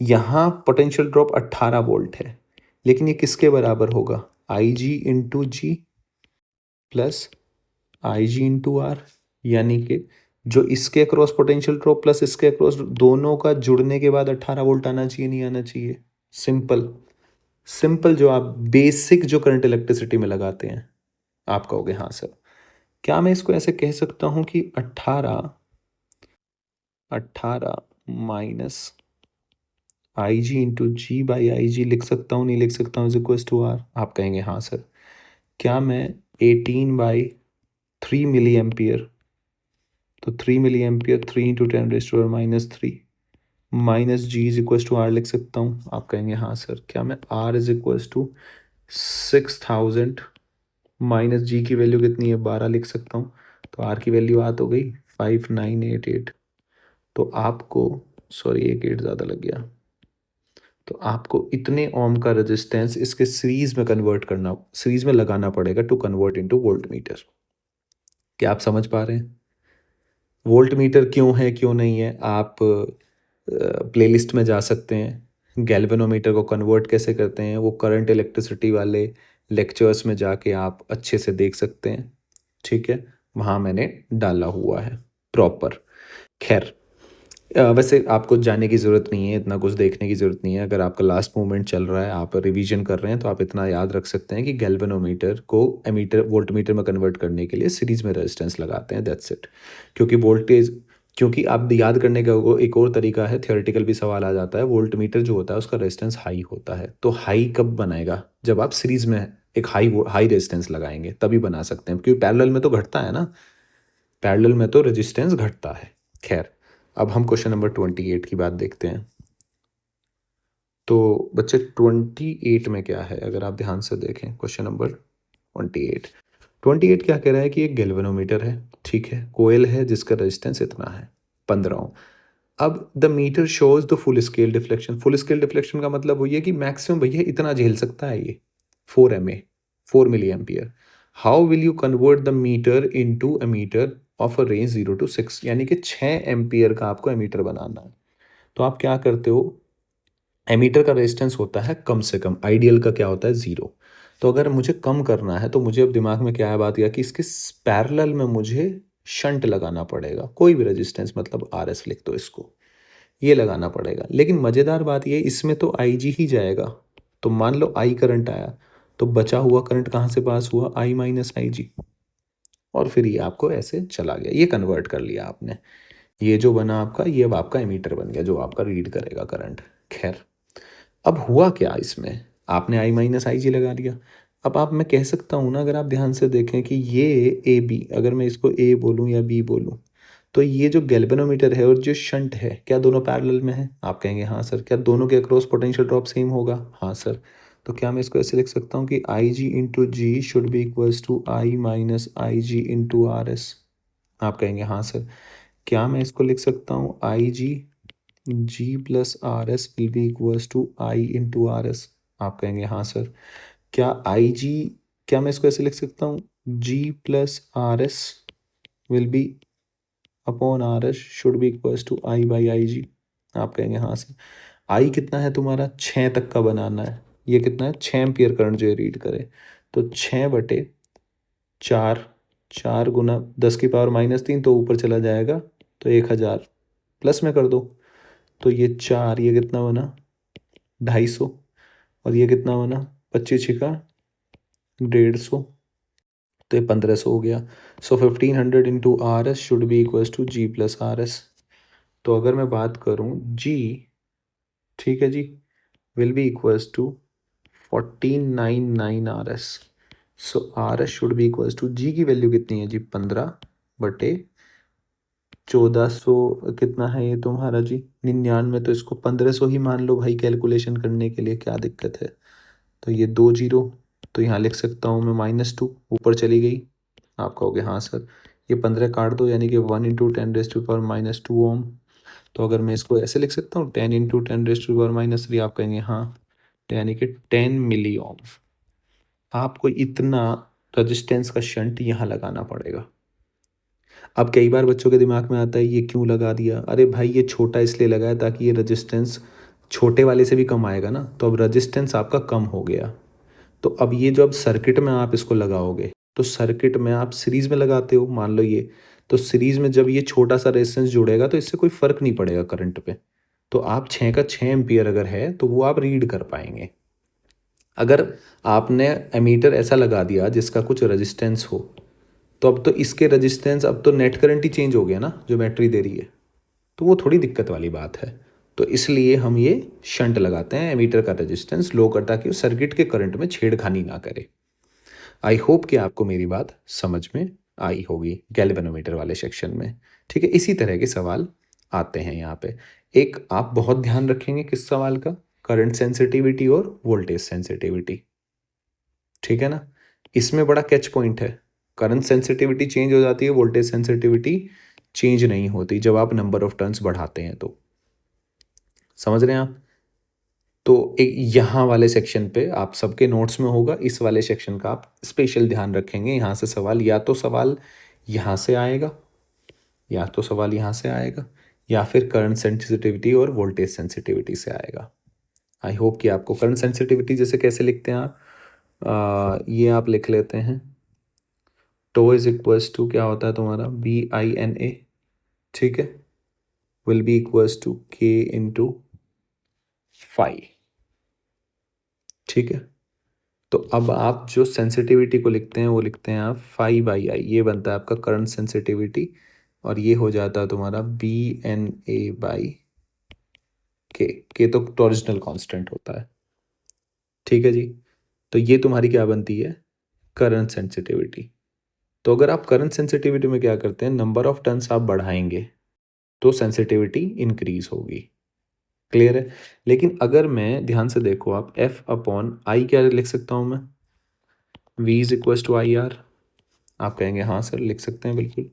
यहाँ पोटेंशियल ड्रॉप 18 वोल्ट है, लेकिन ये किसके बराबर होगा, I G into G plus I G into R, यानी कि जो इसके अक्रॉस पोटेंशियल ड्रॉप प्लस इसके अक्रॉस, दोनों का जुड़ने के बाद 18 वोल्ट आना चाहिए, नहीं आना चाहिए। सिंपल, सिंपल जो आप बेसिक जो करंट इलेक्ट्रिसिटी में लगाते हैं। आप कहोगे हाँ सर, क्या मैं इसको ऐसे कह सकता हूँ कि 18 18 minus I G into G by I G लिख सकता हूँ, नहीं लिख सकता हूँ, इज इक्वल टू आर। आप कहेंगे हाँ सर। क्या मैं 18/3 मिली एम्पियर, तो 3 milliampere 3 × 10⁻³ minus G is equal to R लिख सकता हूँ। आप कहेंगे हाँ सर। क्या मैं R is equal to 6000 minus G की वैल्यू कितनी है, 12 लिख सकता हूँ। तो आर की वैल्यू आ तो गई 5988। तो आपको, सॉरी एक 8 ज़्यादा लग गया, तो आपको इतने ओम का रेजिस्टेंस इसके सीरीज में कन्वर्ट करना, सीरीज में लगाना पड़ेगा to convert into voltmeter. क्या आप समझ पा रहे हैं वोल्ट मीटर क्यों है क्यों नहीं है? आप प्लेलिस्ट में जा सकते हैं, गैल्वेनोमीटर को कन्वर्ट कैसे करते हैं वो करंट इलेक्ट्रिसिटी वाले लेक्चर्स में जाके आप अच्छे से देख सकते हैं, ठीक है, वहाँ मैंने डाला हुआ है प्रॉपर। खैर, वैसे आपको जाने की ज़रूरत नहीं है, इतना कुछ देखने की ज़रूरत नहीं है। अगर आपका लास्ट मूवमेंट चल रहा है, आप रिवीजन कर रहे हैं, तो आप इतना याद रख सकते हैं कि गैल्वेनोमीटर को एमीटर वोल्टमीटर में कन्वर्ट करने के लिए सीरीज में रेजिस्टेंस लगाते हैं, दैट्स इट। क्योंकि वोल्टेज, क्योंकि आप याद करने का एक और तरीका है, थियोरेटिकल भी सवाल आ जाता है, वोल्टमीटर जो होता है उसका रेजिस्टेंस हाई होता है। तो हाई कब बनाएगा, जब आप सीरीज में एक हाई रेजिस्टेंस लगाएंगे तभी बना सकते हैं, क्योंकि पैरेलल में तो घटता है ना, पैरेलल में तो रेजिस्टेंस घटता है। खैर, अब हम क्वेश्चन नंबर 28 की बात देखते हैं। तो बच्चे 28 में क्या है, अगर आप ध्यान से देखें क्वेश्चन नंबर 28 क्या कह रहा है कि एक गैल्वेनोमीटर है, ठीक है, कोयल है जिसका रेजिस्टेंस इतना है 15 ओम। अब the meter shows the full scale deflection. Full scale deflection का मतलब वही है कि मैक्सिमम भैया इतना झेल सकता है ये 4 MA, 4 milliampere. How will you convert the meter into a meter of a range 0 to 6, यानी कि 6 एम्पियर का आपको एमीटर बनाना है। तो आप क्या करते हो, एमीटर का रेजिस्टेंस होता है कम से कम, आइडियल का क्या होता है 0। तो अगर मुझे कम करना है तो मुझे अब दिमाग में क्या है बात यह कि इसके पैरेलल में मुझे शंट लगाना पड़ेगा, कोई भी रेजिस्टेंस, मतलब RS लिख दो इसको, ये लगाना पड़ेगा। लेकिन मज़ेदार बात ये, इसमें तो IG ही जाएगा। तो मान लो I करंट आया, तो बचा हुआ करंट कहाँ से पास हुआ, I माइनस IG, और फिर ये आपको ऐसे चला गया, ये कन्वर्ट कर लिया आपने। ये जो बना आपका, ये अब आपका एमीटर बन गया जो आपका रीड करेगा करंट। खैर, अब हुआ क्या इसमें, आपने I-IG लगा दिया। अब आप, मैं कह सकता हूँ ना, अगर आप ध्यान से देखें कि ये AB, अगर मैं इसको A बोलूँ या B बोलूँ, तो ये जो गैल्वेनोमीटर है और जो शंट है, क्या दोनों पैरेलल में है? आप कहेंगे हाँ सर। क्या दोनों के अक्रॉस पोटेंशियल ड्रॉप सेम होगा? हाँ सर। तो क्या मैं इसको ऐसे लिख सकता हूँ कि IG into G should be equals to I minus IG into RS? आप कहेंगे हाँ सर। क्या मैं इसको लिख सकता हूँ IG G plus RS will be equals to I into RS? आप कहेंगे हाँ सर। क्या IG, क्या मैं इसको ऐसे लिख सकता हूँ, G plus RS will be upon RS should be equals to I by IG? आप कहेंगे हाँ सर। I कितना है तुम्हारा, 6 तक का बनाना है। ये कितना है, 6 एम्पियर करंट जो ये रीड करे। तो 6/4, 4 × 10⁻³ तो ऊपर चला जाएगा, तो 1000 प्लस में कर दो। तो ये 4, ये कितना बना 250, और ये कितना बना 25×150, तो ये 1500 हो गया। So 1500 into RS should be equals to G plus RS। तो अगर मैं बात करूँ G, ठीक है G, will be equals to 1499 RS। So RS should be equals to, G की वैल्यू कितनी है जी, 15/1400, कितना है ये तुम्हारा जी 99। तो इसको 1500 ही मान लो भाई कैलकुलेशन करने के लिए, क्या दिक्कत है। तो ये 2 जीरो, तो यहाँ लिख सकता हूँ मैं -2, ऊपर चली गई। आप कहोगे हाँ सर। ये 15 काट दो, यानी कि 1 × 10⁻⁻2 ओम। तो अगर मैं इसको ऐसे लिख सकता हूँ 10 × 10⁻³ आप कहेंगे हाँ, तो यानी कि 10 मिली ओम। आपको इतना रजिस्टेंस का शंट यहाँ लगाना पड़ेगा। अब कई बार बच्चों के दिमाग में आता है ये क्यों लगा दिया, अरे भाई ये छोटा इसलिए लगाया ताकि ये रजिस्टेंस छोटे वाले से भी कम आएगा ना, तो अब रजिस्टेंस आपका कम हो गया। तो अब ये जो अब सर्किट में आप इसको लगाओगे, तो सर्किट में आप सीरीज में लगाते हो मान लो ये, तो सीरीज में जब ये छोटा सा रेजिस्टेंस जुड़ेगा तो इससे कोई फर्क नहीं पड़ेगा करंट पे। तो आप 6 का 6 एम्पियर अगर है तो वो आप रीड कर पाएंगे। अगर आपने एमीटर ऐसा लगा दिया जिसका कुछ रेजिस्टेंस हो, तो अब तो इसके रेजिस्टेंस, अब तो नेट करंट ही चेंज हो गया ना जो बैटरी दे रही है, तो वो थोड़ी दिक्कत वाली बात है। तो इसलिए हम ये शंट लगाते हैं, एमीटर का रेजिस्टेंस लो कर, ताकि वो सर्किट के करंट में छेड़खानी ना करे। आई होप कि आपको मेरी बात समझ में आई होगी गैल्वेनोमीटर वाले सेक्शन में। ठीक है, इसी तरह के सवाल आते हैं यहाँ पे। एक आप बहुत ध्यान रखेंगे किस सवाल का, करंट सेंसिटिविटी और वोल्टेज सेंसिटिविटी। ठीक है ना, इसमें बड़ा कैच पॉइंट है। करंट सेंसिटिविटी चेंज हो जाती है, वोल्टेज सेंसिटिविटी चेंज नहीं होती जब आप नंबर ऑफ टर्न्स बढ़ाते हैं। तो समझ रहे हैं आप। तो एक यहाँ वाले सेक्शन पे आप सबके नोट्स में होगा, इस वाले सेक्शन का आप स्पेशल ध्यान रखेंगे। यहाँ से सवाल, या तो सवाल यहाँ से आएगा, या तो सवाल यहाँ से आएगा, या फिर करंट सेंसिटिविटी और वोल्टेज सेंसिटिविटी से आएगा। आई होप कि आपको करंट सेंसिटिविटी जैसे कैसे लिखते हैं आप, ये आप लिख लेते हैं, टो इज इक्वल्स टू क्या होता है तुम्हारा, BINA, ठीक है, will be equals to K into phi. ठीक है, तो अब आप जो सेंसिटिविटी को लिखते हैं वो लिखते हैं आप 5/I, ये बनता है आपका करंट सेंसिटिविटी, और ये हो जाता है तुम्हारा BNA/K तो टॉर्जनल कांस्टेंट होता है। ठीक है जी, तो ये तुम्हारी क्या बनती है, करंट सेंसिटिविटी। तो अगर आप करंट सेंसिटिविटी में क्या करते हैं, नंबर ऑफ टर्न्स आप बढ़ाएंगे तो सेंसिटिविटी इंक्रीज होगी। क्लियर है? लेकिन अगर मैं ध्यान से देखो आप एफ अपॉन आई क्या लिख सकता हूँ मैं? V is equals to I R. आप कहेंगे हाँ सर लिख सकते हैं बिल्कुल।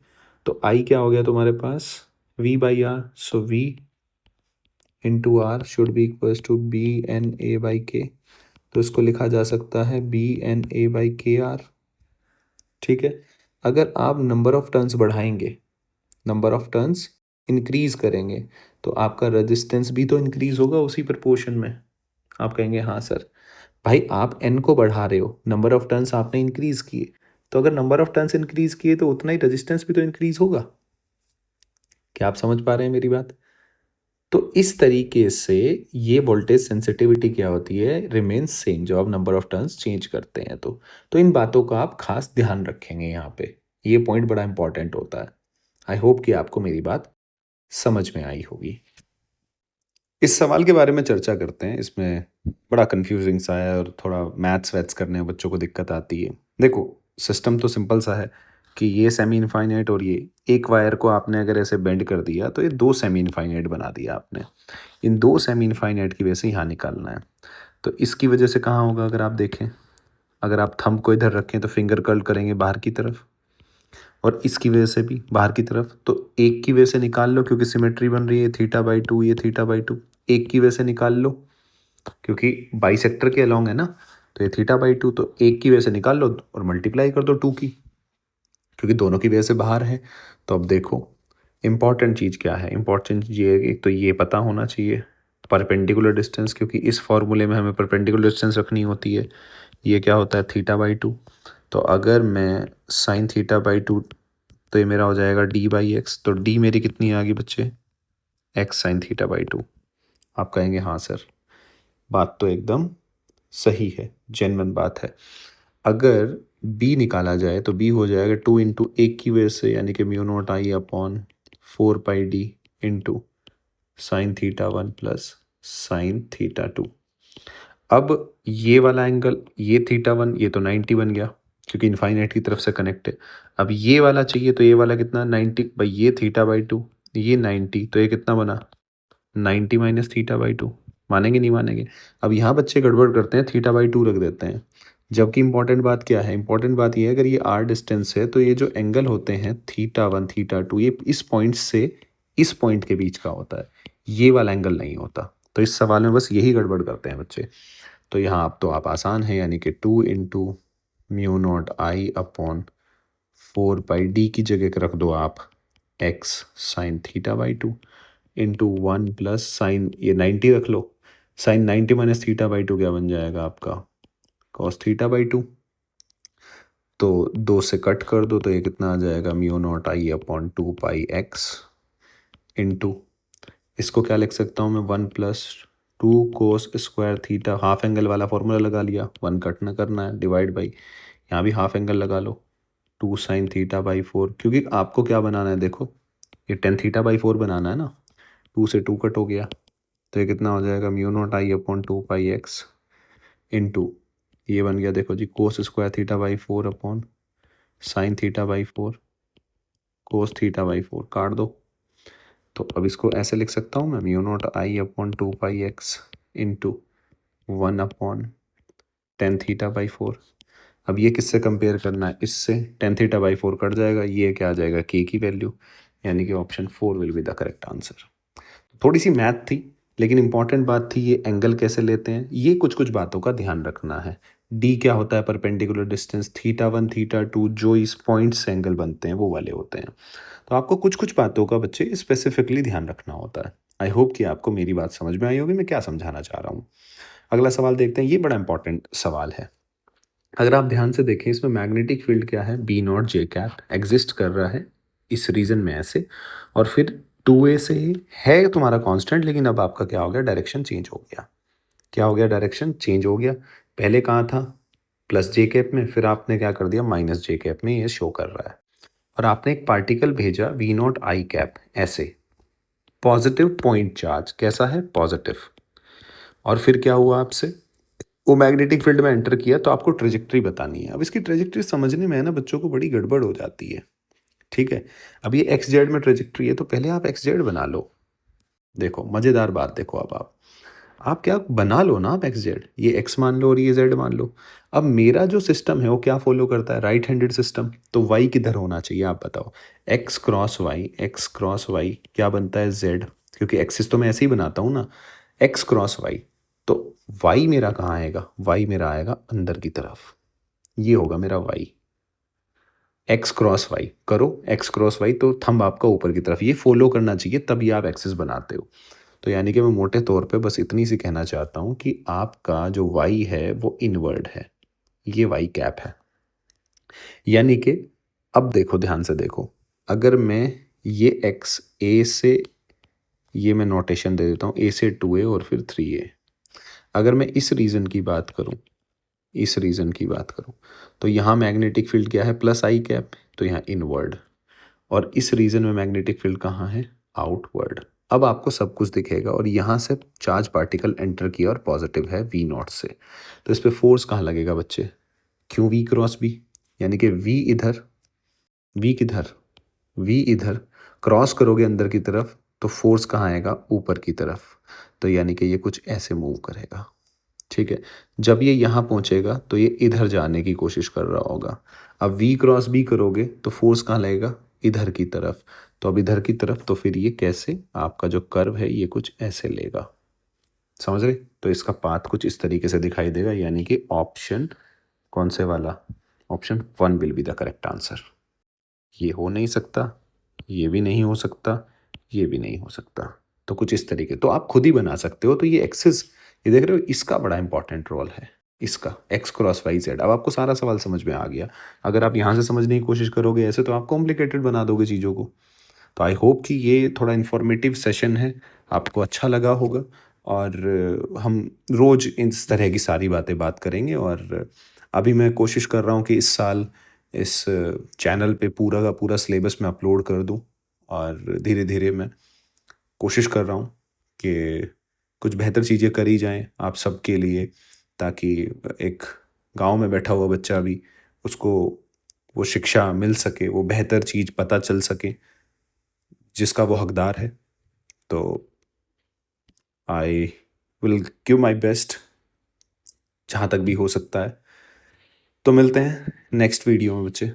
तो आई क्या हो गया तुम्हारे पास? V by R. So V into R should be equals to B N A by K. तो इसको लिखा जा सकता है B N A by K R. ठीक है। अगर आप नंबर ऑफ टर्न्स बढ़ाएंगे, नंबर ऑफ टर्न्स इंक्रीज करेंगे, तो आपका रेजिस्टेंस भी तो इंक्रीज होगा उसी प्रोपोर्शन में। आप कहेंगे हाँ सर। भाई आप एन को बढ़ा रहे हो, नंबर ऑफ टर्न्स आपने इंक्रीज किए, तो अगर नंबर ऑफ टर्न्स इंक्रीज किए तो उतना ही रेजिस्टेंस भी तो इंक्रीज होगा। क्या आप समझ पा रहे हैं मेरी बात? तो इस तरीके से ये वोल्टेज सेंसिटिविटी क्या होती है, रिमेन्स सेम जब आप नंबर ऑफ टर्न्स चेंज करते हैं। तो इन बातों का आप खास ध्यान रखेंगे यहाँ पे, ये पॉइंट बड़ा इंपॉर्टेंट होता है। आई होप कि आपको मेरी बात समझ में आई होगी। इस सवाल के बारे में चर्चा करते हैं। इसमें बड़ा कंफ्यूजिंग सा है और थोड़ा मैथ्स वैथ्स करने में बच्चों को दिक्कत आती है। देखो सिस्टम तो सिंपल सा है कि ये सेमी इनफाइनाइट और ये एक वायर को आपने अगर ऐसे बेंड कर दिया तो ये दो सेमी इनफाइनाइट बना दिया आपने। इन दो सेमी इनफाइनाइट की वजह से यहाँ निकालना है। तो इसकी वजह से कहाँ होगा अगर आप देखें, अगर आप थंब को इधर रखें तो फिंगर कर्ल करेंगे बाहर की तरफ, और इसकी वजह से भी बाहर की तरफ। तो एक की वजह से निकाल लो क्योंकि सिमेट्री बन रही है थीटा बाई टू, ये थीटा बाई टू। एक की वजह से निकाल लो क्योंकि बाइसेक्टर के अलॉन्ग है ना, तो ये थीटा बाई टू। तो एक की वजह से निकाल लो और मल्टीप्लाई कर दो टू की, क्योंकि दोनों की वजह से बाहर है। तो अब देखो इंपॉर्टेंट चीज़ क्या है, इंपॉर्टेंट चीज़ ये है कि तो ये पता होना चाहिए परपेंडिकुलर डिस्टेंस, क्योंकि इस फॉर्मूले में हमें परपेंडिकुलर डिस्टेंस रखनी होती है। ये क्या होता है थीटा बाई टू। तो अगर मैं साइन थीटा बाई टू, तो ये मेरा हो जाएगा डी बाई एक्स। तो डी मेरी कितनी आ गई बच्चे? X sine theta by to. आप कहेंगे हाँ सर बात तो एकदम सही है, जेन्युइन बात है। अगर बी निकाला जाए तो बी हो जाएगा टू इंटू एक की वजह से यानी कि mu not I upon four pi D into sine theta one plus sine theta two. अब ये वाला एंगल, ये थीटा वन, ये तो 90 बन गया क्योंकि इनफाइनाइट की तरफ से कनेक्ट है। अब ये वाला चाहिए तो ये वाला कितना 90 भाई, ये थीटा बाई टू, ये 90, तो ये कितना बना 90 माइनस थीटा बाई टू। मानेंगे नहीं मानेंगे? अब यहाँ बच्चे गड़बड़ करते हैं, थीटा बाई टू रख देते हैं, जबकि इंपॉर्टेंट बात क्या है, इंपॉर्टेंट बात ये है अगर ये आर डिस्टेंस है तो ये जो एंगल होते हैं थीटा वन थीटा टू, ये इस पॉइंट से इस पॉइंट के बीच का होता है, ये वाला एंगल नहीं होता। तो इस सवाल में बस यही गड़बड़ करते हैं बच्चे। तो यहाँ आप तो आप आसान है, यानी कि two into mu not I upon four pi D की जगह रख दो आप X sine theta by two into one plus sine, ये 90 रख लो, sine 90 minus theta by two क्या बन जाएगा आपका कॉस थीटा बाई टू। तो दो से कट कर दो तो ये कितना आ जाएगा mu not I upon two pi X into, इसको क्या लिख सकता हूँ मैं, वन प्लस टू कोस स्क्वायर थीटा, हाफ एंगल वाला फॉर्मूला लगा लिया, वन कट ना करना है, डिवाइड बाई यहाँ भी हाफ एंगल लगा लो, two sine theta by four, क्योंकि आपको क्या बनाना है देखो, ये टेन थीटा बाई फोर बनाना है ना, टू से टू कट हो गया, तो ये कितना हो जाएगा mu not I upon two pi X into, ये बन गया देखो जी cos square theta by four upon sine theta by four cos theta by four, काट दो। तो अब इसको ऐसे लिख सकता हूँ मैं, mu naught I upon two pi X into one upon ten theta by four. अब ये किससे कंपेयर करना है, इससे, ten theta by four cut जाएगा, ये क्या आ जाएगा के की वैल्यू, यानी कि option four will be the correct answer. थोड़ी सी मैथ थी लेकिन इंपॉर्टेंट बात थी ये एंगल कैसे लेते हैं, ये कुछ कुछ बातों का ध्यान रखना है। डी क्या होता है perpendicular distance, theta one theta two जो इस पॉइंट से एंगल बनते हैं वो वाले होते हैं। तो आपको कुछ कुछ बातों का बच्चे स्पेसिफिकली ध्यान रखना होता है। आई होप कि आपको मेरी बात समझ में आई होगी मैं क्या समझाना चाह रहा हूँ। अगला सवाल देखते हैं, ये बड़ा इंपॉर्टेंट सवाल है। अगर आप ध्यान से देखें इसमें मैग्नेटिक फील्ड क्या है, B naught J cap exist कर रहा है इस रीजन में ऐसे, और फिर टू ए से ही है तुम्हारा कांस्टेंट, लेकिन अब आपका क्या हो गया, डायरेक्शन चेंज हो गया। क्या हो गया, डायरेक्शन चेंज हो गया। पहले कहाँ था प्लस जे कैप में, फिर आपने क्या कर दिया माइनस जे कैप में, ये शो कर रहा है। और आपने एक पार्टिकल भेजा वी नॉट आई कैप ऐसे, पॉजिटिव पॉइंट चार्ज, कैसा है पॉजिटिव। और फिर क्या हुआ आपसे, वो मैग्नेटिक फील्ड में एंटर किया, तो आपको ट्रेजेक्ट्री बतानी है। अब इसकी ट्रेजेक्ट्री समझने में है ना बच्चों को बड़ी गड़बड़ हो जाती है। ठीक है, अब ये एक्स जेड में ट्रेजेक्ट्री है तो पहले आप एक्स जेड बना लो, देखो मज़ेदार बात देखो, अब आप क्या बना लो ना, आप एक्स जेड, ये एक्स मान लो और ये जेड मान लो। अब मेरा जो सिस्टम है वो क्या फॉलो करता है, राइट हैंडेड सिस्टम। तो वाई किधर होना चाहिए आप बताओ। एक्स क्रॉस वाई क्या बनता है, जेड, क्योंकि एक्सिस तो मैं ऐसे ही बनाता हूँ ना, एक्स क्रॉस वाई। तो वाई मेरा कहाँ आएगा, वाई मेरा आएगा अंदर की तरफ, ये होगा मेरा वाई। एक्स क्रॉस वाई करो, एक्स क्रॉस वाई तो थंब आपका ऊपर की तरफ, ये फॉलो करना चाहिए तभी आप एक्सिस बनाते हो। तो यानी कि मैं मोटे तौर पे बस इतनी सी कहना चाहता हूँ कि आपका जो वाई है वो इनवर्ड है, ये वाई कैप है। यानी कि अब देखो ध्यान से देखो, अगर मैं ये एक्स ए से, ये मैं नोटेशन दे देता हूँ, ए से 2a और फिर 3a। अगर मैं इस रीजन की बात करूँ, इस रीजन की बात करूँ, तो यहाँ मैग्नेटिक फील्ड क्या है, प्लस आई कैप, तो यहाँ इनवर्ड। और इस रीजन में मैग्नेटिक फील्ड कहाँ है, आउटवर्ड। अब आपको सब कुछ दिखेगा और यहाँ से चार्ज पार्टिकल एंटर किया और पॉजिटिव है वी नॉट से, तो इस पे फोर्स कहाँ लगेगा बच्चे, क्यों वी क्रॉस बी, यानी कि वी इधर, वी किधर, वी इधर, क्रॉस करोगे अंदर की तरफ तो फोर्स कहाँ आएगा, ऊपर की तरफ। तो यानी कि ये कुछ ऐसे मूव करेगा, ठीक है। जब ये यहाँ पहुँचेगा तो ये इधर जाने की कोशिश कर रहा होगा। अब वी क्रॉस बी करोगे तो फोर्स कहाँ लगेगा, इधर की तरफ। तो अब इधर की तरफ तो फिर ये कैसे, आपका जो कर्व है ये कुछ ऐसे लेगा, समझ रहे। तो इसका पाथ कुछ इस तरीके से दिखाई देगा, यानी कि ऑप्शन कौन से वाला, option 1 will be the correct answer. ये हो नहीं सकता, ये भी नहीं हो सकता, ये भी नहीं हो सकता। तो कुछ इस तरीके, तो आप खुद ही बना सकते हो। तो ये एक्सिस, ये देख रहे हो, इसका बड़ा इंपॉर्टेंट रोल है, इसका एक्स क्रॉस वाई जेड। अब आपको सारा सवाल समझ में आ गया। अगर आप यहाँ से समझने की कोशिश करोगे ऐसे तो आप कॉम्प्लिकेटेड बना दोगे चीज़ों को। तो आई होप कि ये थोड़ा इन्फॉर्मेटिव सेशन है, आपको अच्छा लगा होगा। और हम रोज़ इस तरह की सारी बातें बात करेंगे। और अभी मैं कोशिश कर रहा हूँ कि इस साल इस चैनल पे पूरा का पूरा सिलेबस मैं अपलोड कर दूँ। और धीरे धीरे मैं कोशिश कर रहा हूँ कि कुछ बेहतर चीज़ें करी जाएं आप सबके लिए, ताकि एक गांव में बैठा हुआ बच्चा भी, उसको वो शिक्षा मिल सके, वो बेहतर चीज़ पता चल सके जिसका वो हकदार है। तो I will give my best जहाँ तक भी हो सकता है। तो मिलते हैं नेक्स्ट वीडियो में बच्चे।